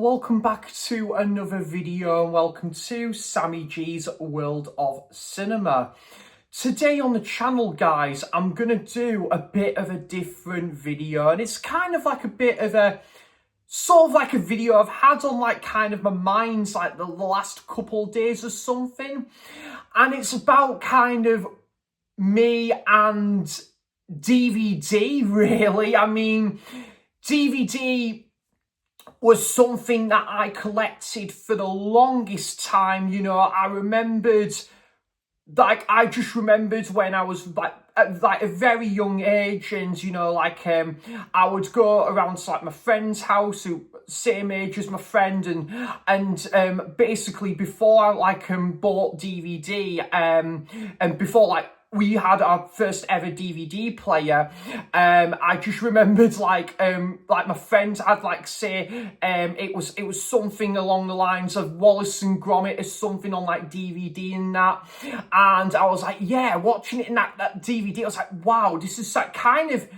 welcome back to another video and welcome to Sammy G's World of Cinema. Today on the channel, guys, I'm going to do a bit of a different video, and it's kind of like a bit of a sort of like a video I've had on like kind of my mind like the last couple of days or something, and it's about kind of me and DVD, really. I mean, DVD was something that I collected for the longest time. You know, I just remembered when I was at a very young age, and you know, I would go around to like my friend's house who same age as my friend, and basically before I bought DVD, and before we had our first ever DVD player, I just remembered like my friend had it was something along the lines of Wallace and Gromit or something on like DVD and that, and I was like, yeah, watching it in that DVD, I was like, wow, this is like kind of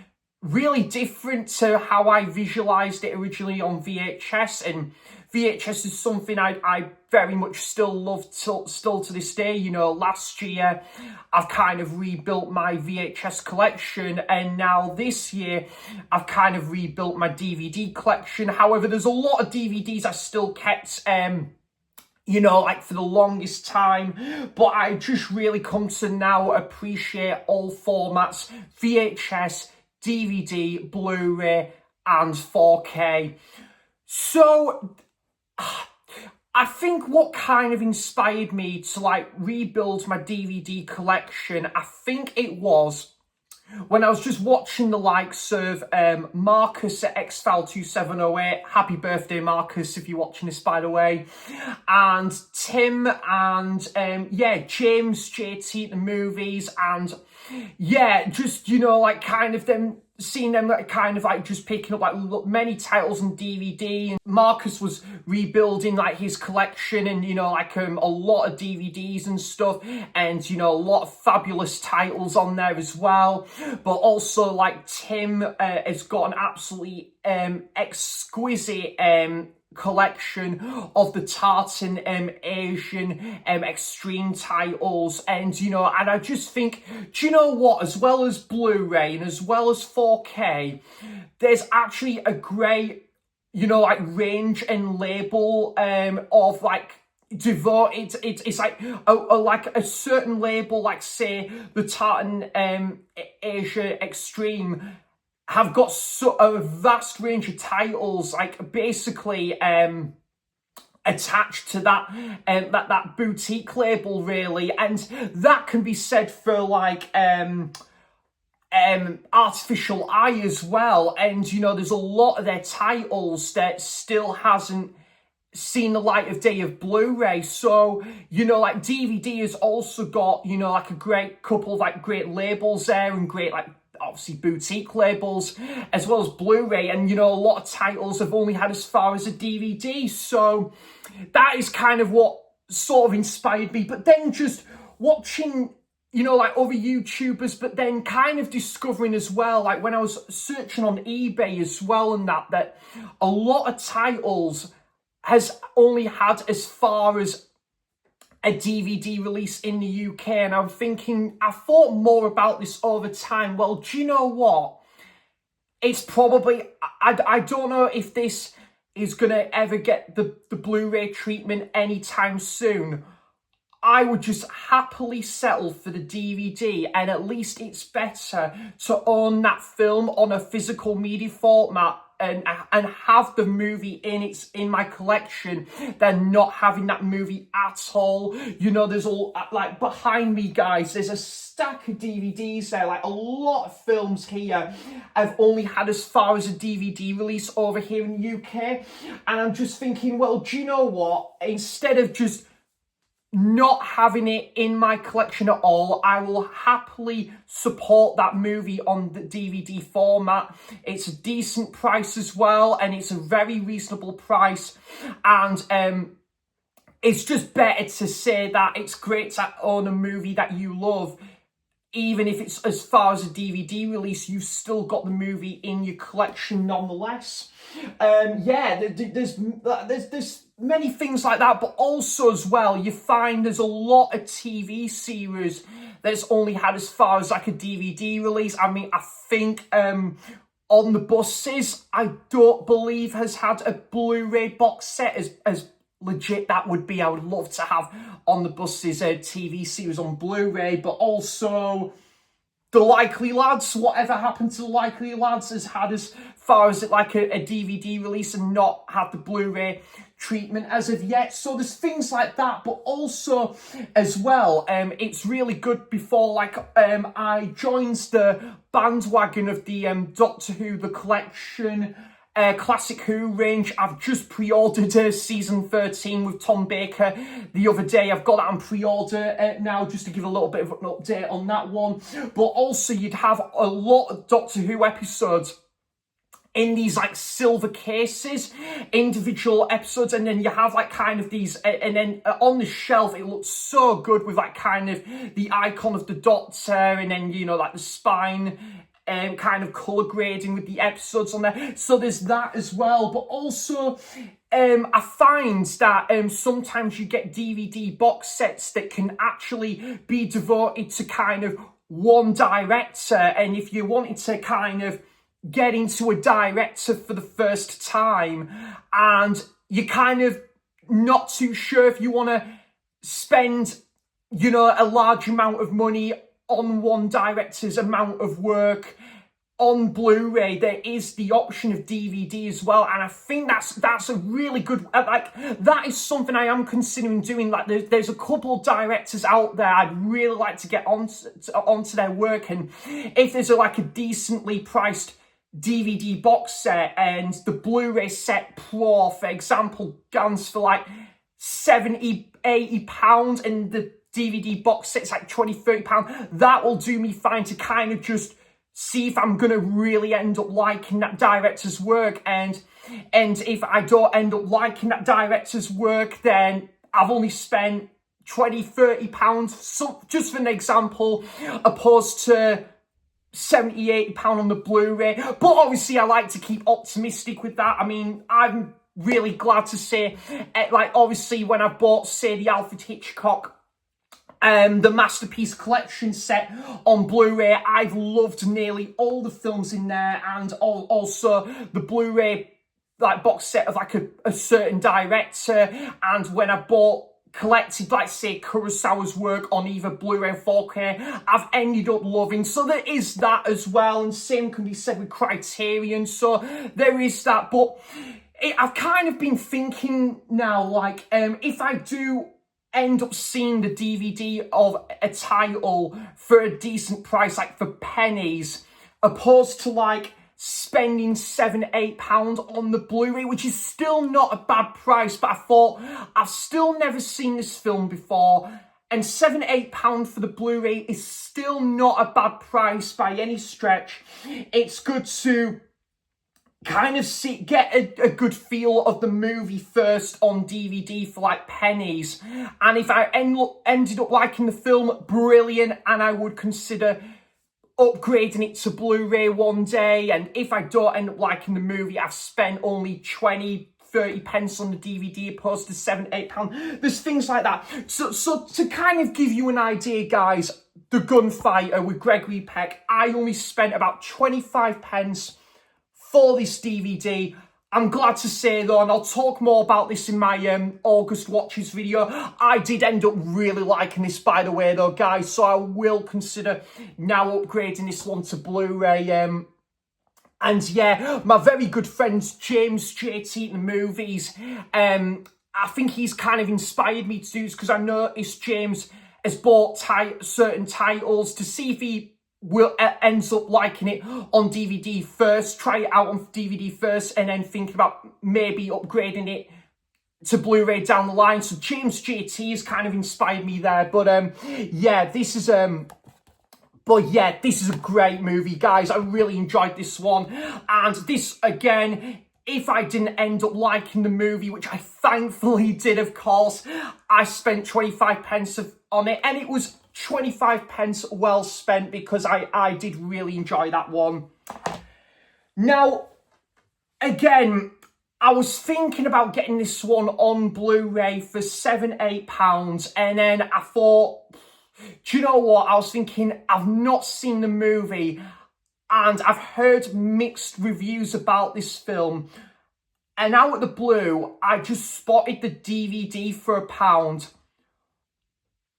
really different to how I visualized it originally on VHS, and VHS is something I very much still love still to this day. You know, last year I've kind of rebuilt my VHS collection, and now this year I've kind of rebuilt my DVD collection. However, there's a lot of DVDs I still kept, you know, like for the longest time, but I just really come to now appreciate all formats: VHS, DVD, Blu-ray, and 4K. So I think what kind of inspired me to rebuild my DVD collection, I think it was when I was just watching the likes of Marcus at xfile2708, happy birthday Marcus if you're watching this by the way, and Tim and James JT at the movies, and yeah, just, you know, seeing them just picking up many titles on DVD, and Marcus was rebuilding his collection, and you know, a lot of DVDs and stuff, and you know, a lot of fabulous titles on there as well. But also Tim has got an absolutely exquisite collection of the tartan Asian extreme titles, and you know, and I just think, do you know what, as well as Blu-ray and as well as 4K, there's actually a great, you know, range and label of devoted, it's a certain label, say the tartan Asia Extreme have got a vast range of titles, basically attached to that that boutique label, really, and that can be said for Artificial Eye as well. And you know, there's a lot of their titles that still hasn't seen the light of day of Blu-ray. So you know, DVD has also got, you know, a great couple of great labels there, and great obviously boutique labels, as well as Blu-ray, and you know, a lot of titles have only had as far as a DVD. So that is kind of what sort of inspired me. But then just watching, you know, other YouTubers, but then kind of discovering as well, when I was searching on eBay as well, and that a lot of titles has only had as far as a DVD release in the UK, and I'm thinking, I thought more about this over time. Well, do you know what? It's probably, I don't know if this is going to ever get the Blu-ray treatment anytime soon. I would just happily settle for the DVD, and at least it's better to own that film on a physical media format and have the movie in my collection than not having that movie at all. You know, there's all behind me, guys, there's a stack of DVDs there. A lot of films here have only had as far as a DVD release over here in the UK, and I'm just thinking, well, do you know what, instead of just not having it in my collection at all, I will happily support that movie on the DVD format. It's a decent price as well, and it's a very reasonable price, and it's just better to say that it's great to own a movie that you love even if it's as far as a DVD release, you've still got the movie in your collection nonetheless. Yeah, there's many things like that, but also as well, you find there's a lot of TV series that's only had as far as like a DVD release. I mean, I think On the Buses, I don't believe has had a Blu-ray box set. As legit that would be, I would love to have On the Buses a TV series on Blu-ray, but also The Likely Lads, whatever happened to The Likely Lads, has had as far as like a DVD release and not had the Blu-ray treatment as of yet. So there's things like that, but also as well, it's really good before like I joined the bandwagon of the Doctor Who The Collection Classic Who range. I've just pre-ordered season 13 with Tom Baker the other day. I've got that on pre-order now, just to give a little bit of an update on that one. But also you'd have a lot of Doctor Who episodes in these like silver cases, individual episodes, and then you have like kind of these, and then on the shelf it looks so good with like kind of the icon of the Doctor, and then, you know, like the spine kind of colour grading with the episodes on there. So there's that as well. But also I find that sometimes you get DVD box sets that can actually be devoted to kind of one director, and if you wanted to kind of get into a director for the first time and you're kind of not too sure if you want to spend, you know, a large amount of money on one director's amount of work on Blu-ray, there is the option of DVD as well, and I think that's a really good, like, that is something I am considering doing. Like, there's a couple of directors out there I'd really like to get onto their work, and if there's like a decently priced DVD box set, and the Blu-ray set Pro, for example, guns for like £70-80, and the DVD box set's like £20-30, that will do me fine to kind of just see if I'm gonna really end up liking that director's work, and if I don't end up liking that director's work, then I've only spent £20-30, so just for an example, opposed to £70-80 on the Blu-ray. But obviously I like to keep optimistic with that. I mean, I'm really glad to say, like, obviously when I bought, say, the Alfred Hitchcock the Masterpiece Collection set on Blu-ray, I've loved nearly all the films in there, and also the Blu-ray like box set of like a certain director. And when I bought collected, like, say, Kurosawa's work on either Blu-ray or 4K, I've ended up loving. So there is that as well, and same can be said with Criterion. So there is that, but I've kind of been thinking now, like, if I do end up seeing the DVD of a title for a decent price, like for pennies, opposed to like spending £7-8 on the Blu-ray, which is still not a bad price, but I thought, I've still never seen this film before, and £7-8 for the Blu-ray is still not a bad price by any stretch. It's good to kind of get a good feel of the movie first on DVD for like pennies, and if I ended up liking the film, brilliant, and I would consider upgrading it to Blu-ray one day. And if I don't end up liking the movie, I've spent only 20-30 pence on the DVD opposed to £7-8. There's things like that. So to kind of give you an idea, guys, The Gunfighter with Gregory Peck, I only spent about 25 pence for this DVD. I'm glad to say though, and I'll talk more about this in my August watches video, I did end up really liking this, by the way though, guys, so I will consider now upgrading this one to Blu-ray. And yeah, my very good friend James JT in the movies, I think he's kind of inspired me to do this, because I noticed James has bought certain titles to see if he ends up liking it on DVD first, try it out on DVD first, and then thinking about maybe upgrading it to Blu-ray down the line. So James JT has kind of inspired me there. But yeah, this is a great movie, guys. I really enjoyed this one. And this, again, if I didn't end up liking the movie, which I thankfully did, of course, I spent 25 pence on it, and it was 25 pence well spent, because I did really enjoy that one. Now, again, I was thinking about getting this one on Blu-ray for £7-8, and then I thought, do you know what? I was thinking, I've not seen the movie, and I've heard mixed reviews about this film. And out of the blue, I just spotted the DVD for £1.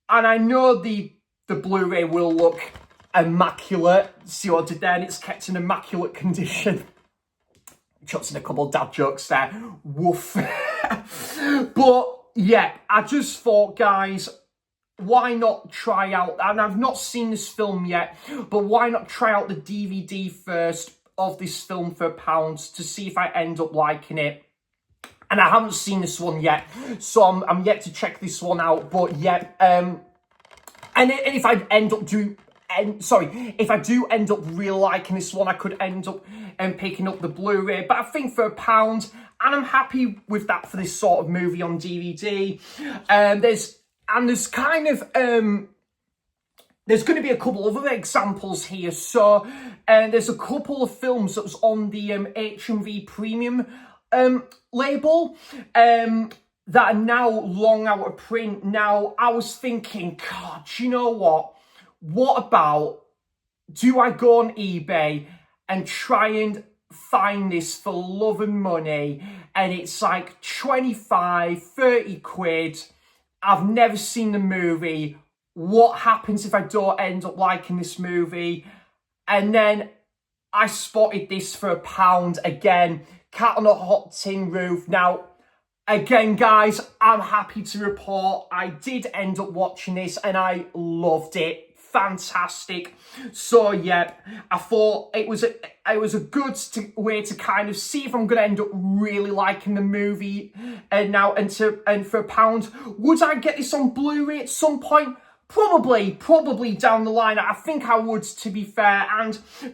And I know the Blu-ray will look immaculate. See what I did there? And it's kept in immaculate condition. Chucks in a couple of dad jokes there. Woof. But yeah, I just thought, guys, why not try out, and I've not seen this film yet, but why not try out the DVD first of this film for £1 to see if I end up liking it. And I haven't seen this one yet, so I'm yet to check this one out. But yeah, and if I end up if I do end up really liking this one, I could end up picking up the Blu-ray. But I think for £1, and I'm happy with that for this sort of movie on DVD. There's kind of there's going to be a couple other examples here. So there's a couple of films that was on the HMV Premium label that are now long out of print. Now, I was thinking, God, you know what? What about, do I go on eBay and try and find this for love and money? And it's like 25, 30 quid. I've never seen the movie. What happens if I don't end up liking this movie? And then I spotted this for £1 again. Cat on a Hot Tin Roof. Now, again, guys, I'm happy to report I did end up watching this and I loved it. Fantastic. So yeah, I thought it was a good way to kind of see if I'm going to end up really liking the movie. And for £1, would I get this on Blu-ray at some point? Probably down the line. I think I would, to be fair.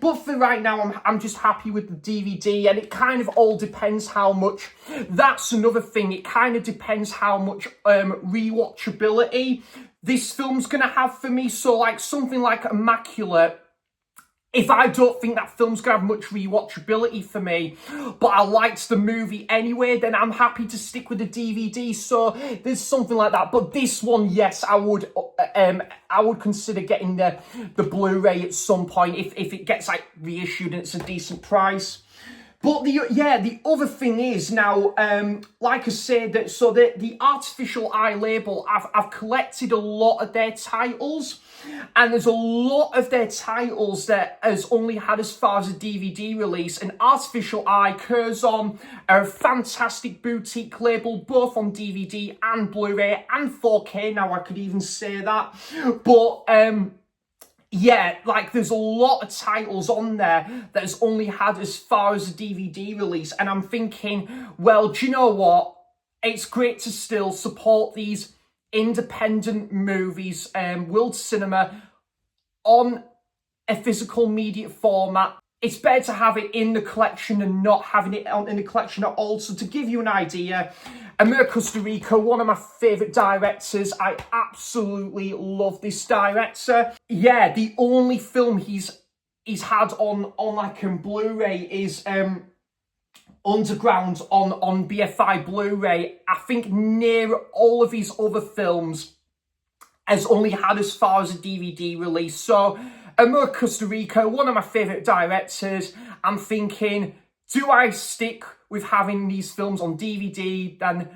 But for right now, I'm just happy with the DVD, and it kind of all depends how much. That's another thing. It kind of depends how much rewatchability this film's gonna have for me. So like something like Immaculate, if I don't think that film's gonna have much rewatchability for me, but I liked the movie anyway, then I'm happy to stick with the DVD. So there's something like that. But this one, yes, I would consider getting the Blu-ray at some point if it gets like reissued and it's a decent price. But the other thing is now, like I said, the Artificial Eye label, I've collected a lot of their titles, and there's a lot of their titles that has only had as far as a DVD release. And Artificial Eye, Curzon are a fantastic boutique label, both on DVD and Blu-ray and 4K. Now I could even say that, but yeah, like there's a lot of titles on there that has only had as far as a DVD release. And I'm thinking, well, do you know what? It's great to still support these independent movies, world cinema, on a physical media format. It's better to have it in the collection than not having it in the collection at all. So to give you an idea, Amir Kusturica, one of my favourite directors. I absolutely love this director. Yeah, the only film he's had on like Blu-ray is Underground on BFI Blu-ray. I think near all of his other films has only had as far as a DVD release. So Amir Kusturica, one of my favourite directors. I'm thinking, do I stick with having these films on DVD? Then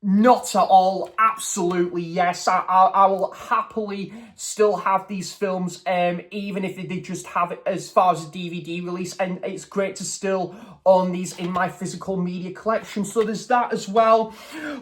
not at all. Absolutely yes. I will happily still have these films, even if they just have it as far as a DVD release. And it's great to still own these in my physical media collection. So there's that as well.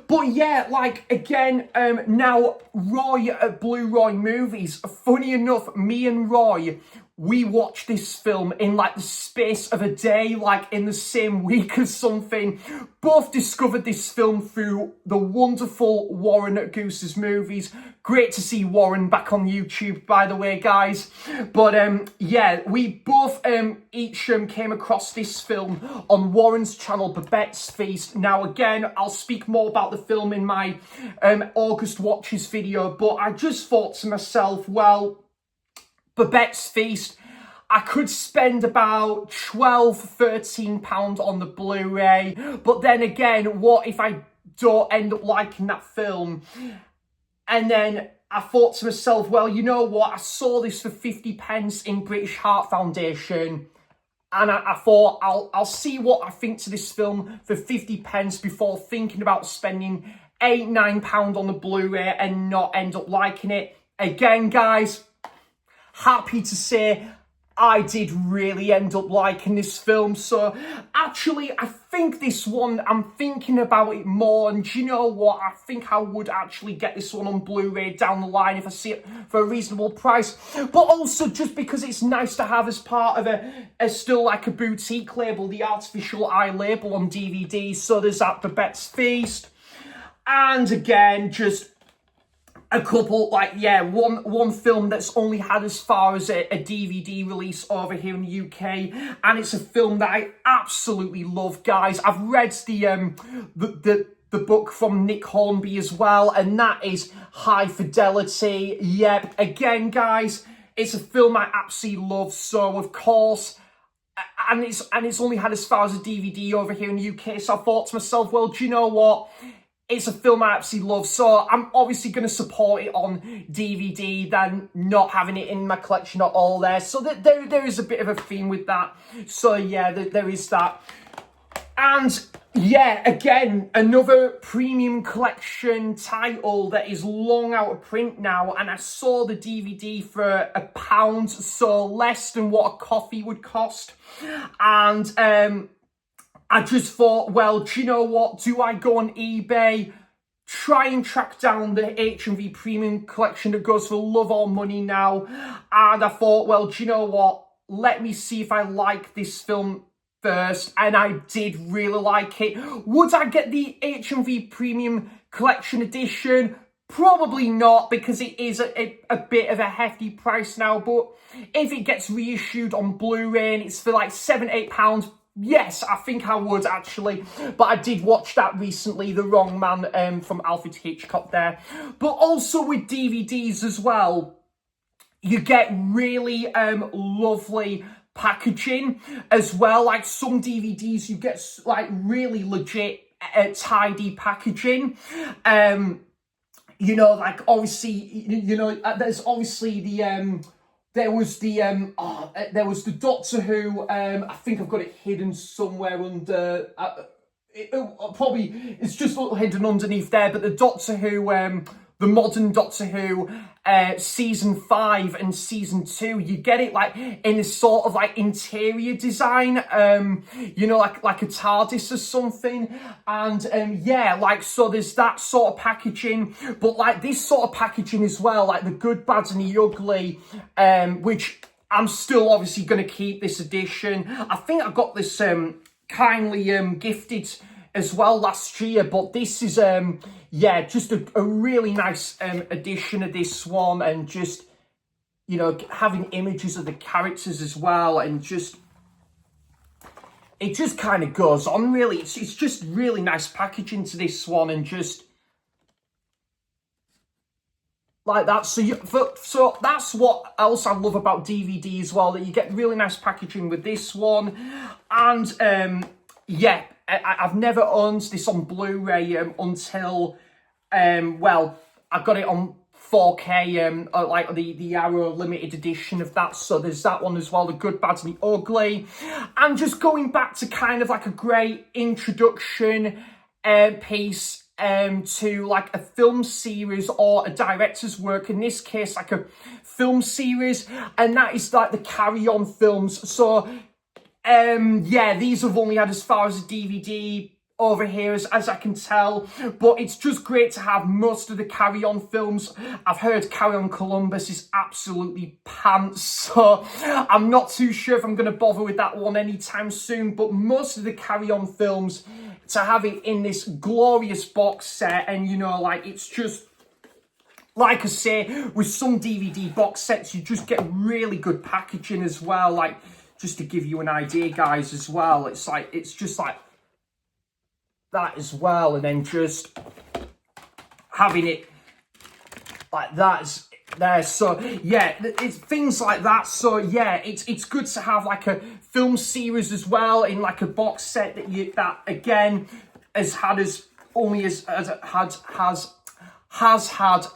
But yeah, like again, now Roy at Blue Roy Movies. Funny enough, me and Roy, we watched this film in like the space of a day, like in the same week or something. Both discovered this film through the wonderful Warren at Goose's Movies. Great to see Warren back on YouTube, by the way, guys. But yeah, we both each came across this film on Warren's channel, Babette's Feast. Now, again, I'll speak more about the film in my August watches video, but I just thought to myself, well, Babette's Feast, I could spend about £12–13 on the Blu-ray, but then again, what if I don't end up liking that film? And then I thought to myself, well, you know what, I saw this for 50p in British Heart Foundation, and I thought I'll see what I think to this film for 50p before thinking about spending £8–9 on the Blu-ray and not end up liking it. Again, guys, happy to say I did really end up liking this film. So actually, I think this one, I'm thinking about it more, and do you know what? I think I would actually get this one on Blu-ray down the line if I see it for a reasonable price. But also just because it's nice to have as part of a still like a boutique label, the Artificial Eye label on DVD. So there's that Babette's Feast. And again, just a couple, like, yeah, one film that's only had as far as a DVD release over here in the UK, and it's a film that I absolutely love, guys. I've read the book from Nick Hornby as well, and that is High Fidelity. Yep, again, guys, it's a film I absolutely love, so of course, and it's only had as far as a DVD over here in the UK, so I thought to myself, well, do you know what? It's a film I absolutely love, so I'm obviously going to support it on DVD than not having it in my collection at all there. So there is a bit of a theme with that. So yeah, there is that. And yeah, again, another premium collection title that is long out of print now. And I saw the DVD for £1, so less than what a coffee would cost. And I just thought, well, do you know what? Do I go on eBay, try and track down the HMV Premium Collection that goes for love or money now? And I thought, well, do you know what? Let me see if I like this film first. And I did really like it. Would I get the HMV Premium Collection Edition? Probably not, because it is a bit of a hefty price now. But if it gets reissued on Blu-ray and it's for like £7–8, yes, I think I would actually, but I did watch that recently, The Wrong Man from Alfred Hitchcock there. But also with DVDs as well, you get really lovely packaging as well. Like some DVDs, you get like really legit tidy packaging. You know, like obviously, you know, there's obviously the there was the Doctor Who. I think I've got it hidden somewhere under. Probably it's just hidden underneath there. But the Doctor Who, the modern Doctor Who, season 5 and season 2, you get it like in a sort of like interior design. You know, like a TARDIS or something. And yeah, like so there's that sort of packaging. But like this sort of packaging as well, like the good, bad and the ugly, which I'm still obviously going to keep this edition. I think I got this kindly gifted as well last year, but this is yeah, just a really nice edition of this one, and just, you know, having images of the characters as well, and just it just kind of goes on really. It's just really nice packaging to this one, and just like that. So that's what else I love about DVD as well, that you get really nice packaging with this one. And yeah, I've never owned this on Blu-ray until well, I got it on 4K, like the Arrow limited edition of that. So there's that one as well, the good, bad and the ugly. And just going back to kind of like a great introduction piece to like a film series or a director's work, in this case like a film series, and that is like the Carry On films. So yeah, these have only had as far as a DVD over here as I can tell, but it's just great to have most of the Carry On films. I've heard Carry On Columbus is absolutely pants, so I'm not too sure if I'm going to bother with that one anytime soon, but most of the Carry On films, to have it in this glorious box set, and you know, like, it's just, like I say, with some DVD box sets, you just get really good packaging as well. Like, just to give you an idea, guys, as well, it's just like that as well, and then just having it like that there. So yeah, it's things like that. So yeah, it's good to have like a film series as well in like a box set that again has had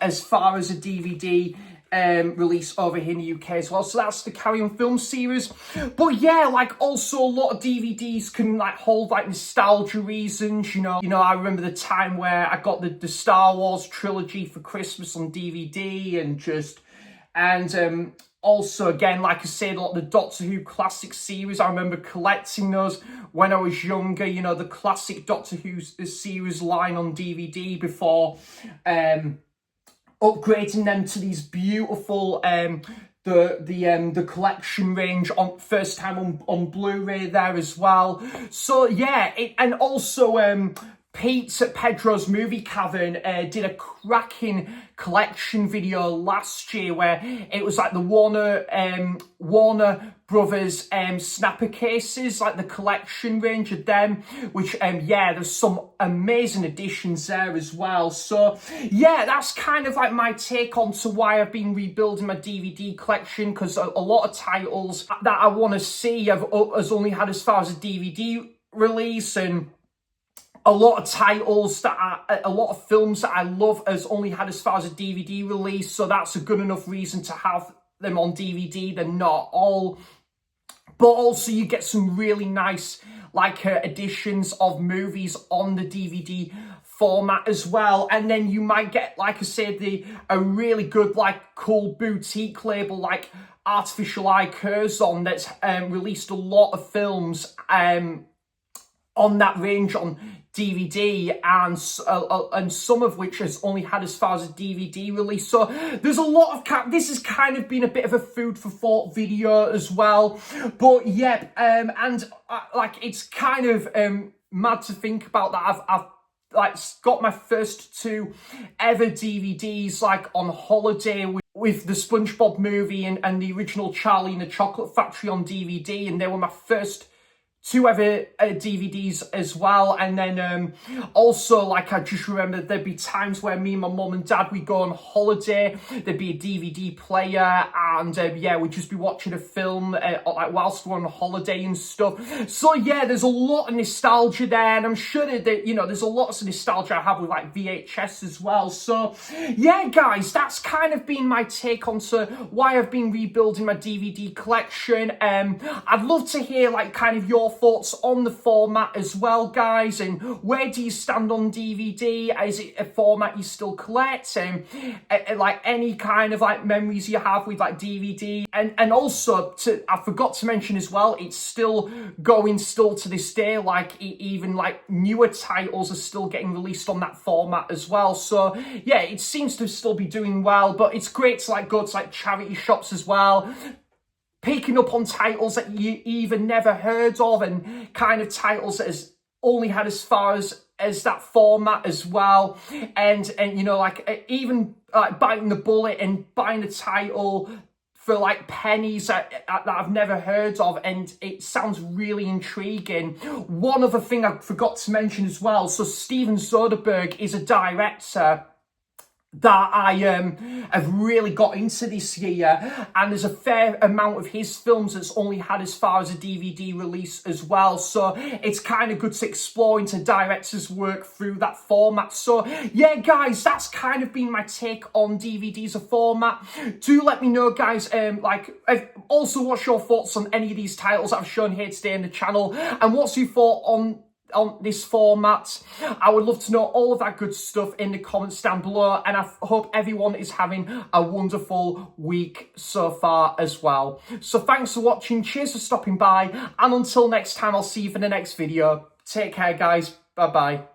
as far as a DVD release over here in the UK as well. So that's the Carry On film series. But yeah, like, also a lot of DVDs can like hold like nostalgia reasons, you know, I remember the time where I got the Star Wars trilogy for Christmas on DVD, and also, again, like I said, a lot of the Doctor Who classic series, I remember collecting those when I was younger, you know, the classic Doctor Who series line on DVD before upgrading them to these beautiful the collection range on first time on Blu-ray there as well. So yeah, and also Pete at Pedro's Movie Cavern did a cracking collection video last year where it was like the Warner Brothers snapper cases, like the collection range of them, which yeah, there's some amazing additions there as well. So yeah, that's kind of like my take on to why I've been rebuilding my DVD collection, because a lot of titles that I want to see has only had as far as a DVD release, and a lot of titles a lot of films that I love has only had as far as a DVD release, so that's a good enough reason to have them on DVD. They're not all, but also you get some really nice like editions of movies on the DVD format as well, and then you might get, like I said, a really good like cool boutique label like Artificial Eye Curzon that's released a lot of films on that range on DVD, and some of which has only had as far as a DVD release. So there's a lot of this has kind of been a bit of a food for thought video as well. But yeah, and like, it's kind of mad to think about that. I've like got my first 2 ever DVDs like on holiday with the SpongeBob movie and the original Charlie and the Chocolate Factory on DVD, and they were my first 2 ever DVDs as well. And then also, like, I just remember there'd be times where me and my mum and dad, we'd go on holiday, there'd be a DVD player, and yeah, we'd just be watching a film like whilst we're on holiday and stuff. So yeah, there's a lot of nostalgia there, and I'm sure that, you know, there's a lot of nostalgia I have with like VHS as well. So yeah, guys, that's kind of been my take on why I've been rebuilding my DVD collection. I'd love to hear like kind of your thoughts on the format as well, guys, and where do you stand on DVD? Is it a format you still collect? Like any kind of like memories you have with like DVD, and also I forgot to mention as well, it's still going to this day, like even like newer titles are still getting released on that format as well. So yeah, it seems to still be doing well, but it's great to like go to like charity shops as well, picking up on titles that you even never heard of, and kind of titles that has only had as far as that format as well. And you know, like even like biting the bullet and buying a title for like pennies that I've never heard of, and it sounds really intriguing. One other thing I forgot to mention as well, so Steven Soderbergh is a director that I have really got into this year, and there's a fair amount of his films that's only had as far as a DVD release as well. So it's kind of good to explore into directors' work through that format. So yeah, guys, that's kind of been my take on DVD as a format. Do let me know, guys, also what's your thoughts on any of these titles that I've shown here today in the channel, and what's your thought on this format. I would love to know all of that good stuff in the comments down below, and I hope everyone is having a wonderful week so far as well. So thanks for watching, cheers for stopping by, and until next time, I'll see you for the next video. Take care, guys. Bye bye.